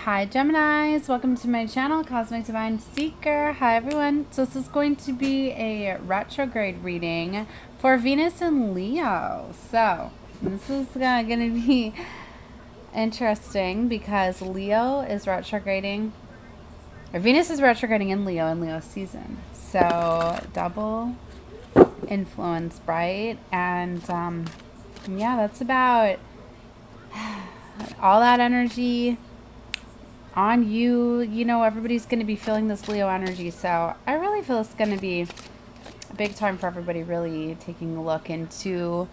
Hi Geminis, welcome to my channel, Cosmic Divine Seeker. Hi everyone. So this is going to be a retrograde reading for Venus and Leo. So this is going to be interesting because Leo is retrograding, or Venus is retrograding in Leo season. So double influence, right? And yeah, that's about all that energy on you. You know, everybody's going to be feeling this Leo energy, so I really feel it's going to be a big time for everybody really taking a look into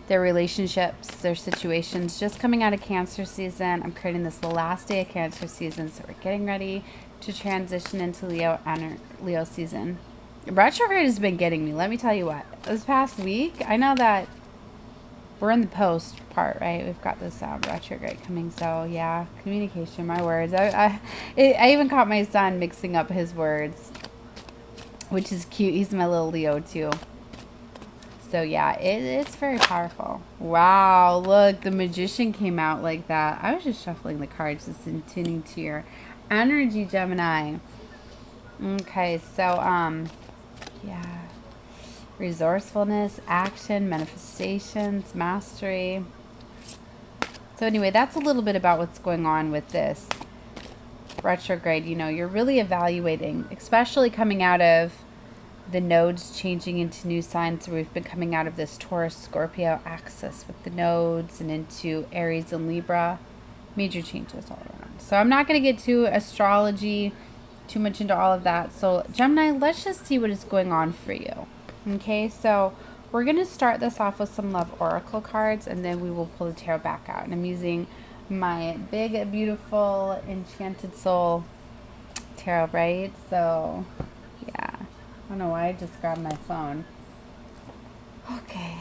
their relationships, their situations. Just coming out of Cancer season, I'm creating this the last day of Cancer season, so we're getting ready to transition into Leo season. Retrograde has been getting me, let me tell you what. This past week, I know that we're in the post part, right? We've got this retrograde coming, so yeah, communication, my words. I even caught my son mixing up his words, which is cute. He's my little Leo too. So yeah, it's very powerful. Wow, look, the Magician came out like that. I was just shuffling the cards, just tuning to your energy, Gemini. Okay, so yeah. Resourcefulness, action, manifestations, mastery. So anyway, that's a little bit about what's going on with this retrograde. You know, you're really evaluating, especially coming out of the nodes changing into new signs. We've been coming out of this Taurus-Scorpio axis with the nodes and into Aries and Libra. Major changes all around. So I'm not going to get to astrology, too much into all of that. So Gemini, let's just see what is going on for you. Okay, so we're going to start this off with some love oracle cards, and then we will pull the tarot back out. And I'm using my big, beautiful, enchanted soul tarot, right? So, yeah. I don't know why I just grabbed my phone. Okay,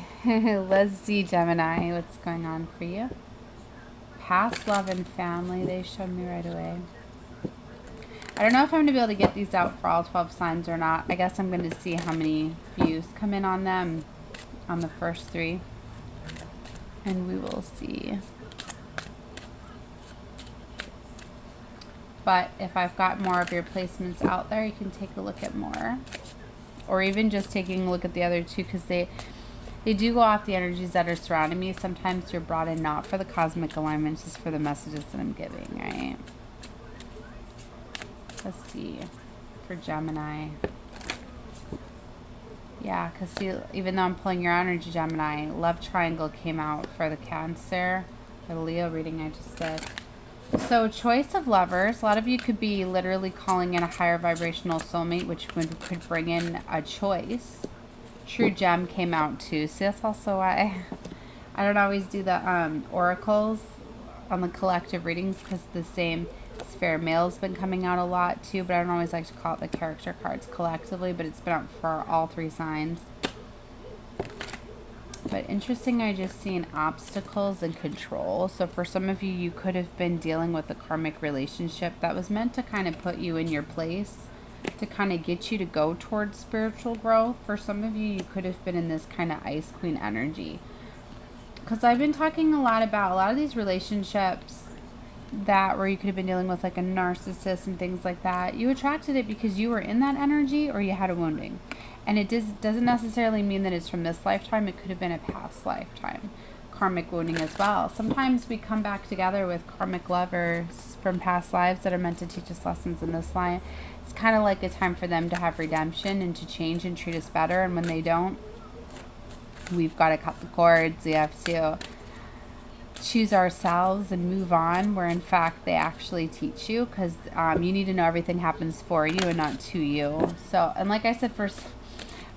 let's see, Gemini, what's going on for you. Past love and family, they showed me right away. I don't know if I'm going to be able to get these out for all 12 signs or not. I guess I'm going to see how many views come in on them on the first 3. And we will see. But if I've got more of your placements out there, you can take a look at more. Or even just taking a look at the other 2, because they do go off the energies that are surrounding me. Sometimes you're brought in not for the cosmic alignments, just for the messages that I'm giving, right? Let's see, for Gemini. Yeah, because see, even though I'm pulling your energy, Gemini, love triangle came out for the Cancer, for the Leo reading I just did. So choice of lovers. A lot of you could be literally calling in a higher vibrational soulmate, which could bring in a choice. True gem came out too. See, that's also why I don't always do the oracles on the collective readings, because the same sphere male's been coming out a lot too, but I don't always like to call it the character cards collectively, but it's been out for all 3 signs. But interesting, I just seen obstacles and control. So for some of you, you could have been dealing with a karmic relationship that was meant to kind of put you in your place, to kind of get you to go towards spiritual growth. For some of you, you could have been in this kind of Ice Queen energy, because I've been talking a lot about a lot of these relationships that where you could have been dealing with like a narcissist and things like that. You attracted it because you were in that energy, or you had a wounding. And it doesn't necessarily mean that it's from this lifetime. It could have been a past lifetime karmic wounding as well. Sometimes we come back together with karmic lovers from past lives that are meant to teach us lessons in this life. It's kind of like a time for them to have redemption and to change and treat us better. And when they don't, we've got to cut the cords. We have to choose ourselves and move on, where in fact they actually teach you, because you need to know everything happens for you and not to you. So, and like I said, first,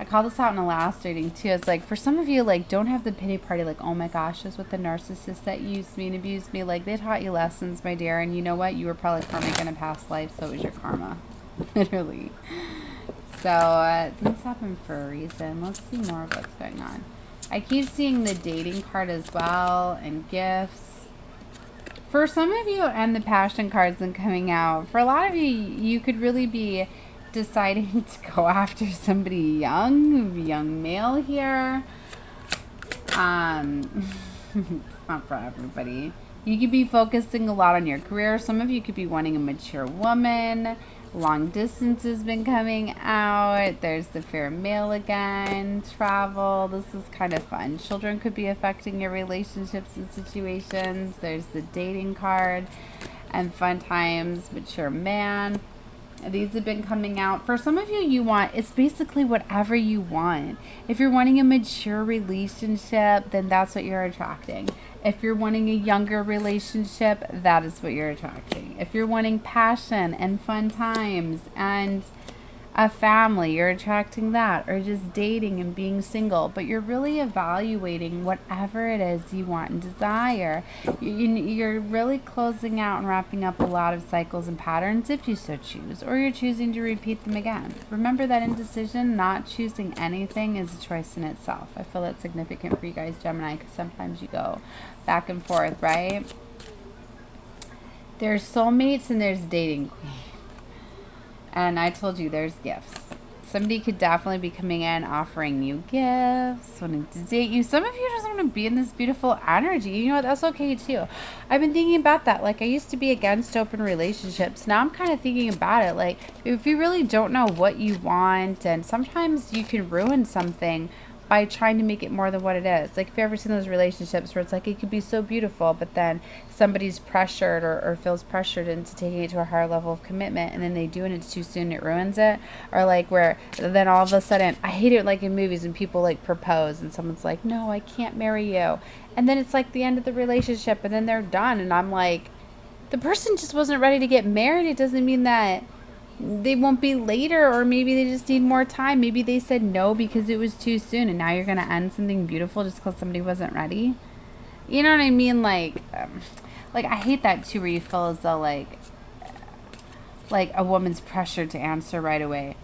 I called this out in the last reading too. It's like, for some of you, like, don't have the pity party, like, oh my gosh, is with the narcissist that used me and abused me. Like, they taught you lessons, my dear, and you know what, you were probably karmic in a past life, so it was your karma. Literally. So things happen for a reason. Let's see more of what's going on. I keep seeing the dating card as well, and gifts. For some of you, and the passion cards and coming out. For a lot of you, you could really be deciding to go after somebody young male here. It's not for everybody. You could be focusing a lot on your career. Some of you could be wanting a mature woman. Long distance has been coming out. There's the fair male again. Travel. This is kind of fun. Children could be affecting your relationships and situations. There's the dating card and fun times. Mature man. These have been coming out. For some of you, you want, it's basically whatever you want. If you're wanting a mature relationship, then that's what you're attracting. If you're wanting a younger relationship, that is what you're attracting. If you're wanting passion and fun times and a family, you're attracting that, or just dating and being single. But you're really evaluating whatever it is you want and desire. You're really closing out and wrapping up a lot of cycles and patterns if you so choose, or you're choosing to repeat them again. Remember that indecision, not choosing anything, is a choice in itself. I feel that's significant for you guys, Gemini, because sometimes you go back and forth, right? There's soulmates and there's dating queen. And I told you there's gifts. Somebody could definitely be coming in offering you gifts, wanting to date you. Some of you just want to be in this beautiful energy. You know what? That's okay too. I've been thinking about that. Like, I used to be against open relationships. Now I'm kind of thinking about it. Like, if you really don't know what you want, and sometimes you can ruin something by trying to make it more than what it is. Like, if you've ever seen those relationships where it's like, it could be so beautiful, but then somebody's pressured or feels pressured into taking it to a higher level of commitment, and then they do and it's too soon, it ruins it. Or like where then all of a sudden, I hate it like in movies when people like propose and someone's like, no, I can't marry you. And then it's like the end of the relationship and then they're done. And I'm like, the person just wasn't ready to get married. It doesn't mean that they won't be later, or maybe they just need more time. Maybe they said no because it was too soon, and now you're going to end something beautiful just because somebody wasn't ready. You know what I mean? Like I hate that too, where you feel as though like a woman's pressured to answer right away.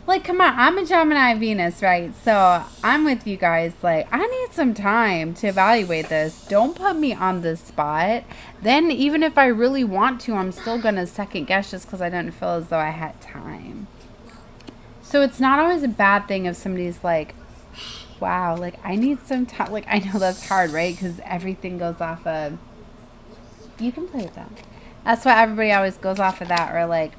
Like, come on, I'm a Gemini Venus, right? So I'm with you guys. Like, I need some time to evaluate this. Don't put me on the spot. Then even if I really want to, I'm still going to second guess just because I didn't feel as though I had time. So it's not always a bad thing if somebody's like, wow, like, I need some time. Like, I know that's hard, right? Because everything goes off of, you can play with that. That's why everybody always goes off of that, or like,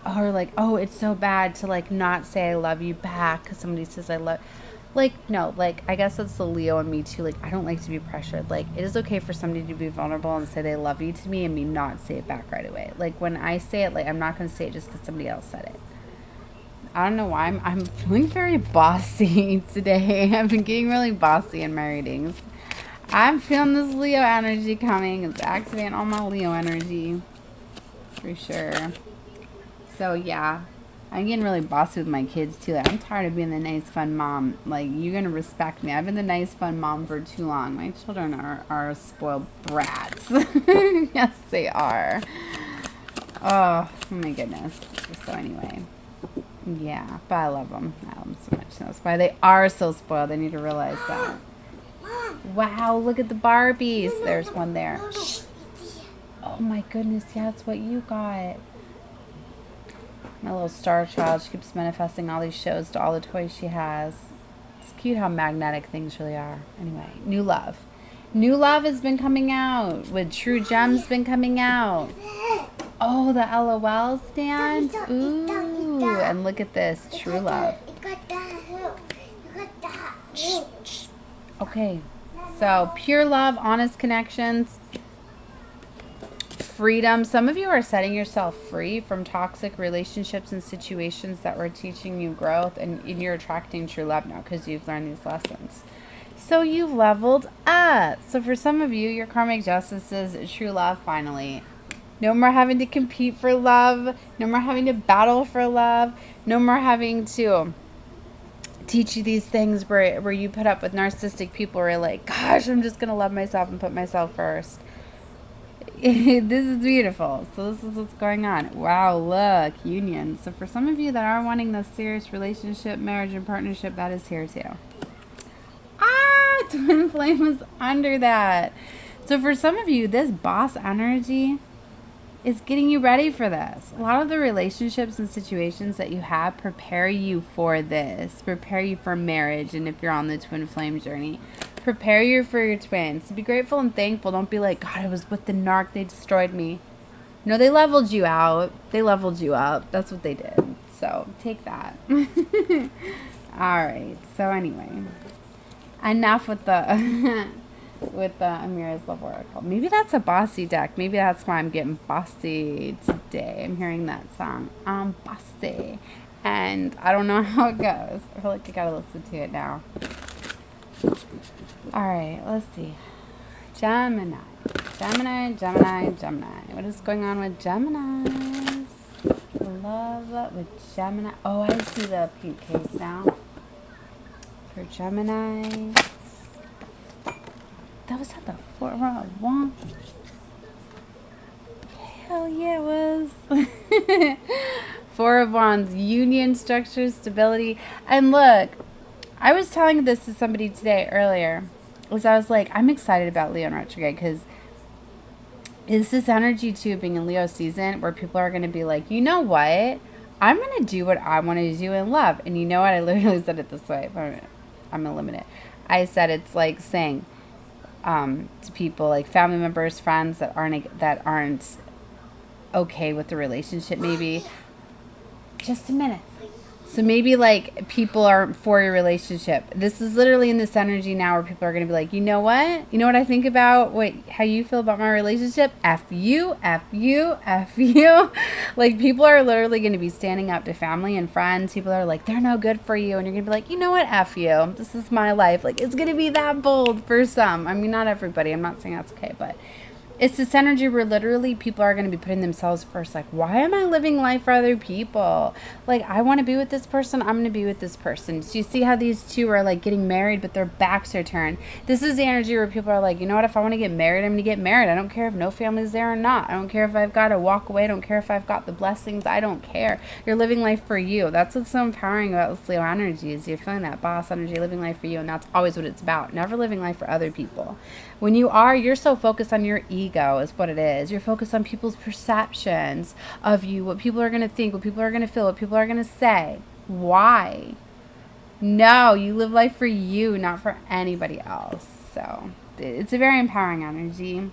oh, it's so bad to like not say I love you back because somebody says I love. Like, no, like, I guess that's the Leo in me too. Like, I don't like to be pressured. Like, it is okay for somebody to be vulnerable and say they love you to me and me not say it back right away. Like, when I say it, like, I'm not going to say it just because somebody else said it. I don't know why. I'm feeling very bossy today. I've been getting really bossy in my readings. I'm feeling this Leo energy coming. It's activating all my Leo energy. For sure. So yeah, I'm getting really bossy with my kids too. Like, I'm tired of being the nice fun mom. Like, you're gonna respect me. I've been the nice fun mom for too long. My children are spoiled brats. Yes, they are. Oh my goodness. So anyway, yeah, but I love them. I love them so much. That's why they are so spoiled. I need to realize that. Wow, look at the Barbies. There's one there. Oh my goodness, yeah, that's what you got. My little star child, she keeps manifesting all these shows to all the toys she has. It's cute how magnetic things really are. Anyway, new love. New love has been coming out. With True Gems been coming out. Oh, the LOL stand. Ooh, and look at this, true love. Okay, so pure love, honest connections. Freedom. Some of you are setting yourself free from toxic relationships and situations that were teaching you growth, and you're attracting true love now because you've learned these lessons. So you've leveled up. So for some of you, your karmic justice is true love finally. No more having to compete for love. No more having to battle for love. No more having to teach you these things where you put up with narcissistic people where you're like, gosh, I'm just going to love myself and put myself first. This is beautiful. So this is what's going on. Wow, look, union. So for some of you that are wanting this serious relationship, marriage, and partnership, that is here too. Ah, twin flame was under that. So for some of you, this boss energy is getting you ready for this. A lot of the relationships and situations that you have prepare you for this, prepare you for marriage, and if you're on the twin flame journey. prepare you for your twins. Be grateful and thankful. Don't be like, God, I was with the narc. They destroyed me. No, they leveled you out. They leveled you up. That's what they did. So take that. All right. So anyway, enough with the with the Amira's Love Oracle. Maybe that's a bossy deck. Maybe that's why I'm getting bossy today. I'm hearing that song. I'm bossy. And I don't know how it goes. I feel like I gotta listen to it now. Alright, let's see. Gemini. Gemini, Gemini, Gemini. What is going on with Geminis? Love with Gemini. Oh, I see the pink case now. For Gemini. That was at the 4 of Wands. Hell yeah, it was. 4 of Wands, union, structure, stability. And look, I was telling this to somebody today earlier. Was I was like, I'm excited about Leo in retrograde because it's this energy too, being in Leo season, where people are going to be like, you know what? I'm going to do what I want to do in love. And you know what? I literally said it this way. I'm going to limit it. I said it's like saying to people, like family members, friends that aren't okay with the relationship, maybe. Just a minute. So maybe like people aren't for your relationship. This is literally in this energy now where people are going to be like, you know what? You know what I think about how you feel about my relationship? F you, F you, F you. Like people are literally going to be standing up to family and friends. People are like, they're no good for you. And you're going to be like, you know what? F you. This is my life. Like it's going to be that bold for some. I mean, not everybody. I'm not saying that's okay, but it's this energy where literally people are going to be putting themselves first. Like, why am I living life for other people? Like, I want to be with this person. I'm going to be with this person. So you see how these two are like getting married, but their backs are turned. This is the energy where people are like, you know what? If I want to get married, I'm going to get married. I don't care if no family's there or not. I don't care if I've got to walk away. I don't care if I've got the blessings. I don't care. You're living life for you. That's what's so empowering about this Leo energy is you're feeling that boss energy, living life for you. And that's always what it's about. Never living life for other people. When you're so focused on your ego is what it is. You're focused on people's perceptions of you, what people are going to think, what people are going to feel, what people are going to say. Why? No, you live life for you, not for anybody else. So it's a very empowering energy.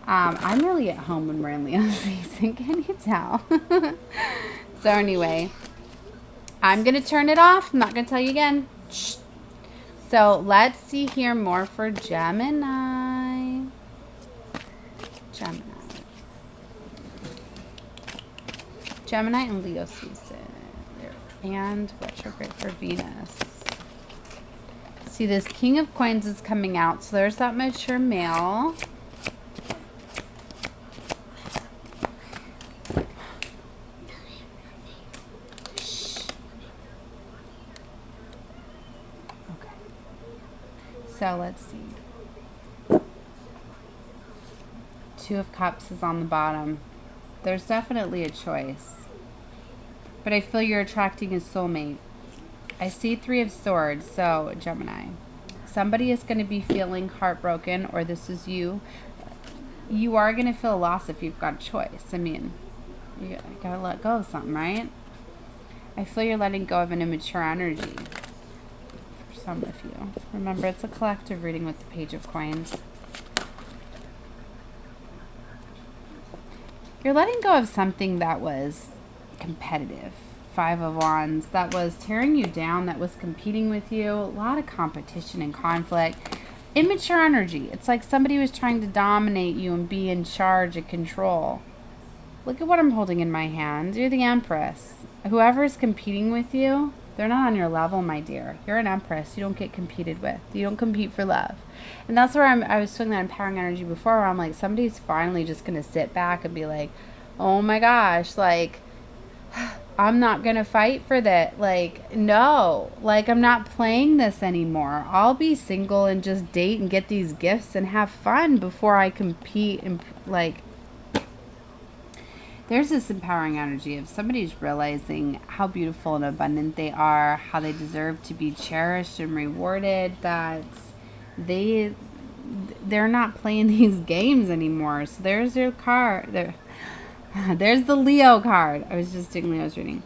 I'm really at home when we're in Leo season. Can you tell? So anyway, I'm going to turn it off. I'm not going to tell you again. Shh. So let's see here more for Gemini. Gemini and Leo season. And retrograde for Venus. See, this King of Coins is coming out. So there's that mature male. So let's see. 2 of Cups is on the bottom. There's definitely a choice. But I feel you're attracting a soulmate. I see 3 of Swords, so Gemini. Somebody is going to be feeling heartbroken, or this is you. You are going to feel lost if you've got a choice. I mean, you got to let go of something, right? I feel you're letting go of an immature energy. Some of you. Remember, it's a collective reading with the Page of Coins. You're letting go of something that was competitive. 5 of Wands. That was tearing you down. That was competing with you. A lot of competition and conflict. Immature energy. It's like somebody was trying to dominate you and be in charge and control. Look at what I'm holding in my hand. You're the Empress. Whoever's competing with you, they're not on your level, my dear. You're an Empress. You don't get competed with. You don't compete for love. And that's where I was feeling that empowering energy before, where I'm like, somebody's finally just going to sit back and be like, oh my gosh, like, I'm not going to fight for that. Like, no. Like, I'm not playing this anymore. I'll be single and just date and get these gifts and have fun before I compete and, like, there's this empowering energy of somebody's realizing how beautiful and abundant they are, how they deserve to be cherished and rewarded, that they're not playing these games anymore. So there's your card. There's the Leo card. I was just doing Leo's reading.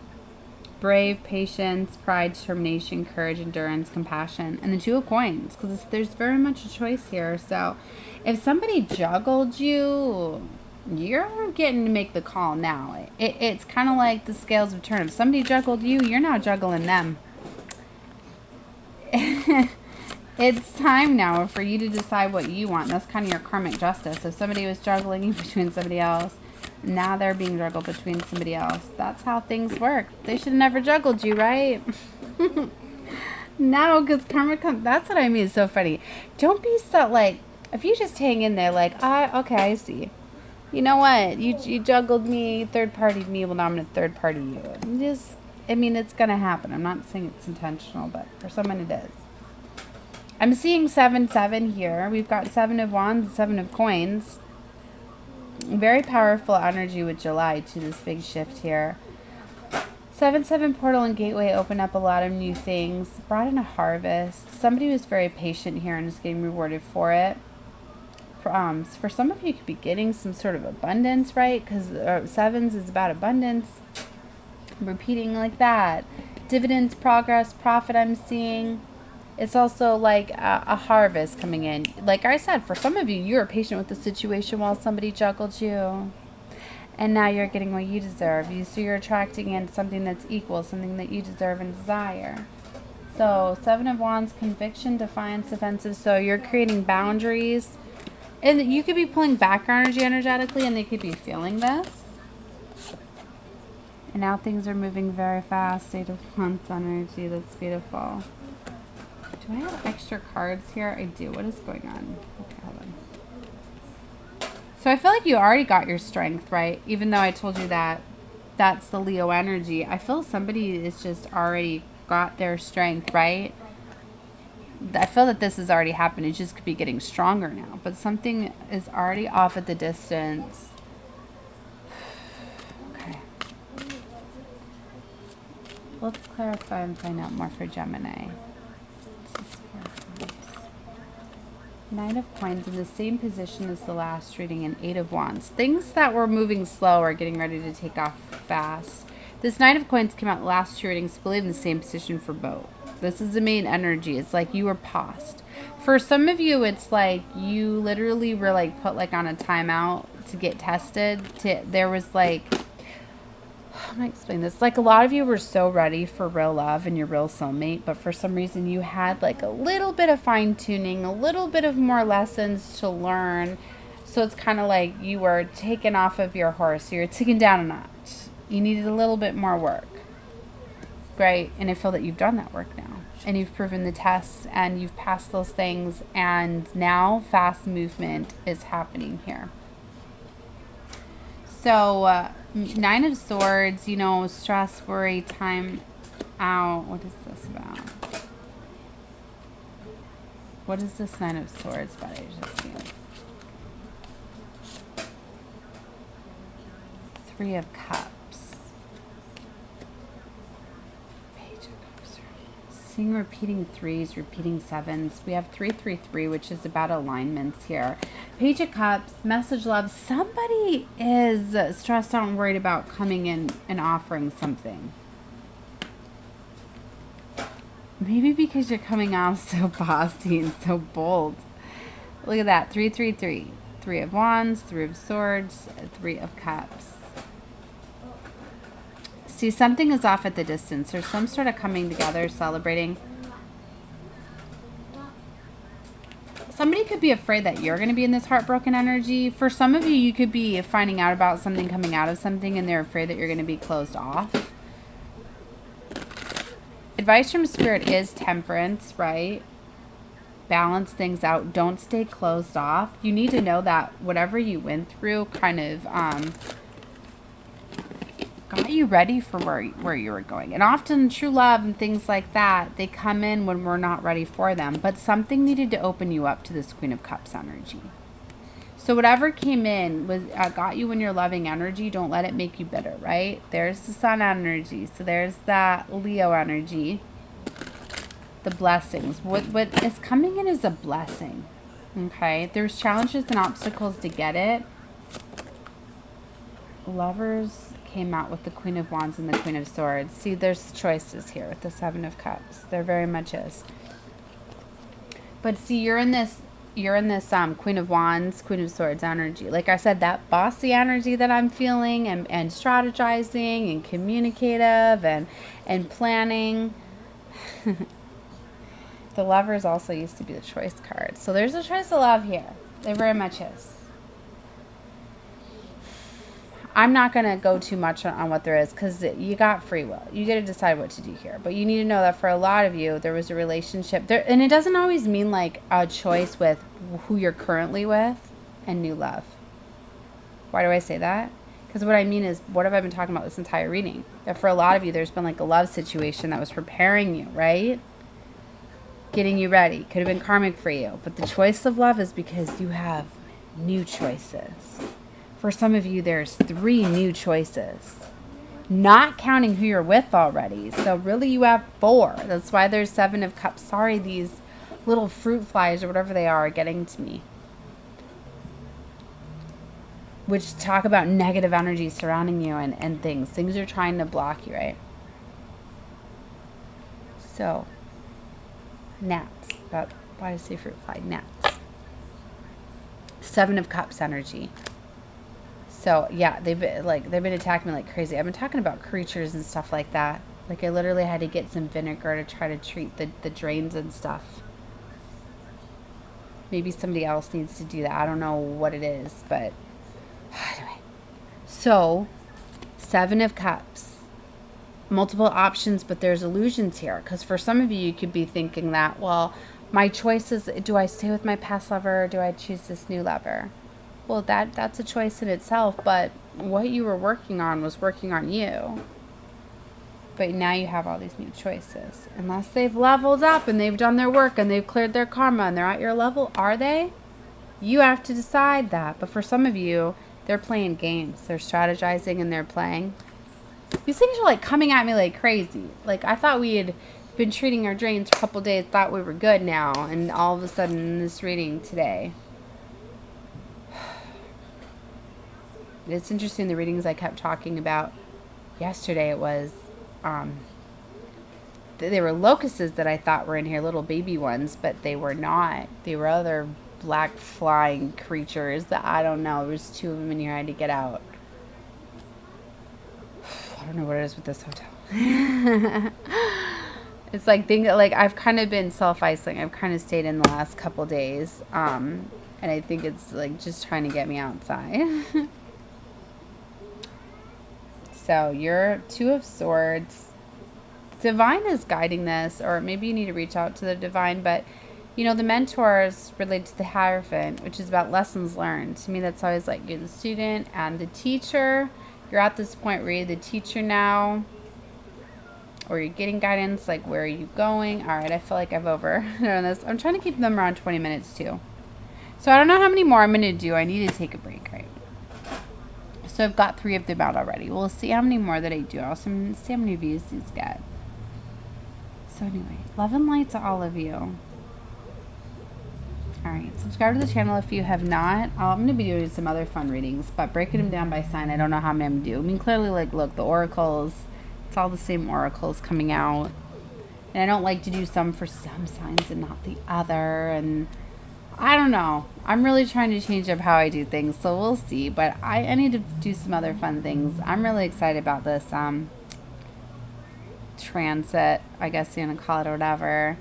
Brave, patience, pride, determination, courage, endurance, compassion, and the Two of Coins, because there's very much a choice here. So if somebody juggled you, you're getting to make the call now. It's kind of like the scales of turn. If somebody juggled you, you're now juggling them. It's time now for you to decide what you want. That's kind of your karmic justice. If somebody was juggling you between somebody else, now they're being juggled between somebody else. That's how things work. They should have never juggled you, right? No, because karma comes. That's what I mean. It's so funny. Don't be so, like, if you just hang in there like, okay, I see. You know what? You juggled me, third-partied me. Well, now I'm going to third-party you. I mean, it's going to happen. I'm not saying it's intentional, but for someone it is. I'm seeing 7-7 here. We've got 7 of Wands, 7 of Coins. Very powerful energy with July to this big shift here. 7-7 portal and gateway opened up a lot of new things. Brought in a harvest. Somebody was very patient here and is getting rewarded for it. For some of you, could be getting some sort of abundance, right? Because 7s is about abundance. Repeating like that. Dividends, progress, profit I'm seeing. It's also like a harvest coming in. Like I said, for some of you, you were patient with the situation while somebody juggled you. And now you're getting what you deserve. So you're attracting in something that's equal, something that you deserve and desire. So 7 of Wands, conviction, defiance, offensive. So you're creating boundaries. And you could be pulling back energy energetically, and they could be feeling this. And now things are moving very fast. 8 of Wands energy. That's beautiful. Do I have extra cards here? I do. What is going on? Okay, hold on. So I feel like you already got your strength, right? Even though I told you that that's the Leo energy. I feel somebody is just already got their strength, right? I feel that this has already happened. It just could be getting stronger now. But something is already off at the distance. Okay. Let's clarify and find out more for Gemini. 9 of Coins in the same position as the last reading, and 8 of Wands. Things that were moving slow are getting ready to take off fast. This 9 of Coins came out last 2 readings, I believe, in the same position for both. This is the main energy. It's like you were paused. For some of you, it's like you literally were like put like on a timeout to get tested. There was like, I'm going to explain this. Like a lot of you were so ready for real love and your real soulmate, but for some reason you had like a little bit of fine tuning, a little bit of more lessons to learn. So it's kind of like you were taken off of your horse. You're taken down a notch. You needed a little bit more work. Right? And I feel that you've done that work now. And you've proven the tests and you've passed those things. And now fast movement is happening here. So, 9 of Swords, you know, stress, worry, time out. What is this about? What is this 9 of Swords about? I just see it. 3 of Cups. Seeing repeating 3s, repeating 7s. We have 333, which is about alignments here. Page of Cups, message love. Somebody is stressed out and worried about coming in and offering something. Maybe because you're coming out so bossy and so bold. Look at that. 333. 3 of Wands, 3 of Swords, 3 of Cups. See, something is off at the distance. There's some sort of coming together, celebrating. Somebody could be afraid that you're going to be in this heartbroken energy. For some of you, you could be finding out about something coming out of something and they're afraid that you're going to be closed off. Advice from Spirit is temperance, right? Balance things out. Don't stay closed off. You need to know that whatever you went through kind of got you ready for where you were going. And often true love and things like that, they come in when we're not ready for them. But something needed to open you up to this Queen of Cups energy. So whatever came in was got you in your loving energy. Don't let it make you bitter, right? There's the Sun energy. So there's that Leo energy. The blessings. What is coming in is a blessing. Okay? There's challenges and obstacles to get it. Lovers came out with the Queen of Wands and the Queen of Swords. See, there's choices here with the Seven of Cups. There very much is. But see, you're in this Queen of Wands, Queen of Swords energy. Like I said, that bossy energy that I'm feeling, and strategizing and communicative and planning. The Lovers also used to be the choice card. So there's a choice of love here. There very much is. I'm not going to go too much on what there is, because you got free will. You get to decide what to do here. But you need to know that for a lot of you, there was a relationship there. And it doesn't always mean like a choice with who you're currently with and new love. Why do I say that? Because what I mean is, what have I been talking about this entire reading? That for a lot of you, there's been like a love situation that was preparing you, right? Getting you ready. Could have been karmic for you. But the choice of love is because you have new choices. For some of you, there's 3 new choices, not counting who you're with already. So really you have 4. That's why there's 7 of Cups. Sorry, these little fruit flies or whatever they are getting to me. Which talk about negative energy surrounding you and things. Things are trying to block you, right? So, gnats. Why did I say fruit fly? Gnats. 7 of Cups energy. So, yeah, they've been attacking me like crazy. I've been talking about creatures and stuff like that. Like, I literally had to get some vinegar to try to treat the drains and stuff. Maybe somebody else needs to do that. I don't know what it is, but anyway. So, 7 of Cups. Multiple options, but there's illusions here. Because for some of you, you could be thinking that, well, my choice is, do I stay with my past lover or do I choose this new lover? Well, that's a choice in itself, but what you were working on was working on you. But now you have all these new choices. Unless they've leveled up and they've done their work and they've cleared their karma and they're at your level, are they? You have to decide that. But for some of you, they're playing games. They're strategizing and they're playing. These things are like coming at me like crazy. Like, I thought we had been treating our drains for a couple days, thought we were good now, and all of a sudden in this reading today, it's interesting, the readings I kept talking about yesterday, it was, they were locusts that I thought were in here, little baby ones, but they were not. They were other black flying creatures that, I don't know, there was 2 of them in here I had to get out. I don't know what it is with this hotel. It's like, I've kind of been self-isolating. I've kind of stayed in the last couple days, and I think it's like just trying to get me outside. So you're 2 of Swords. Divine is guiding this, or maybe you need to reach out to the Divine, but you know, the mentors relate to the Hierophant, which is about lessons learned. To me, that's always like you're the student and the teacher. You're at this point where you're the teacher now, or you're getting guidance, like where are you going? All right, I feel like I've overdone this. I'm trying to keep them around 20 minutes too. So I don't know how many more I'm going to do. I need to take a break, right? So I've got 3 of them out already. We'll see how many more that I do. I'll see how many views these get. So anyway, love and light to all of you. Alright, subscribe to the channel if you have not. I'm going to be doing some other fun readings, but breaking them down by sign, I don't know how many I'm going to do. I mean, clearly, like, look, the oracles, it's all the same oracles coming out. And I don't like to do some for some signs and not the other, and I don't know. I'm really trying to change up how I do things, so we'll see. But I need to do some other fun things. I'm really excited about this transit, I guess you're going to call it, or whatever.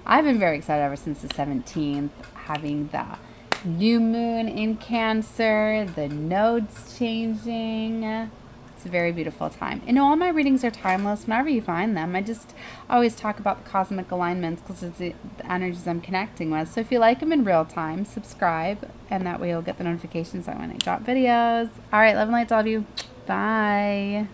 I've been very excited ever since the 17th, having the new moon in Cancer, the nodes changing. It's a very beautiful time. And all my readings are timeless whenever you find them. I just always talk about the cosmic alignments because it's the energies I'm connecting with. So if you like them in real time, subscribe, and that way you'll get the notifications when I drop videos. All right, love and light to all of you. Bye.